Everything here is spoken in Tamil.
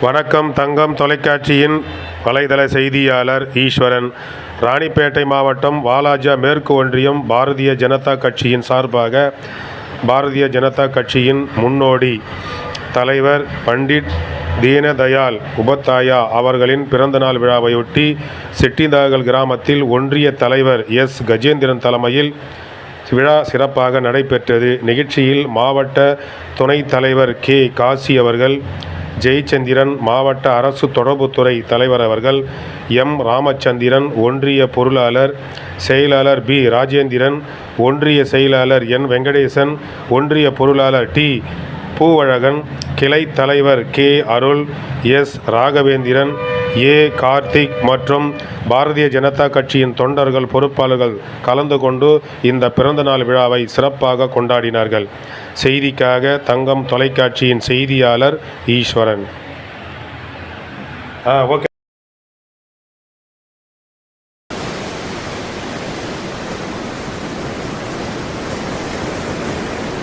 வணக்கம். தங்கம் தொலைக்காட்சியின் வலைதள செய்தியாளர் ஈஸ்வரன். ராணிப்பேட்டை மாவட்டம் வாலாஜா மேற்கு ஒன்றியம் பாரதிய ஜனதா கட்சியின் சார்பாக பாரதிய ஜனதா கட்சியின் முன்னோடி தலைவர் பண்டிட் தீனதயாள் உபாத்யாயா அவர்களின் பிறந்தநாள் விழாவையொட்டி செட்டிந்தாகல் கிராமத்தில் ஒன்றிய தலைவர் எஸ் கஜேந்திரன் தலைமையில் விழா சிறப்பாக நடைபெற்றது. நிகழ்ச்சியில் மாவட்ட துணைத் தலைவர் கே காசி அவர்கள், ஜெயச்சந்திரன், மாவட்ட அரசு தொடர்புத்துறை தலைவர் அவர்கள், எம் ராமச்சந்திரன், ஒன்றிய பொருளாளர் செயலாளர் பி ராஜேந்திரன், ஒன்றிய செயலாளர் என் வெங்கடேசன், ஒன்றிய பொருளாளர் டி பூவழகன், கிளை தலைவர் கே அருள், எஸ் ராகவேந்திரன், ஏ கார்த்திக் மற்றும் பாரதிய ஜனதா கட்சியின் தொண்டர்கள் பொறுப்பாளர்கள் கலந்து கொண்டு இந்த பிறந்தநாள் விழாவை சிறப்பாக கொண்டாடினார்கள். செய்திக்காக தங்கம் தொலைக்காட்சியின் செய்தியாளர் ஈஸ்வரன். ஓகே.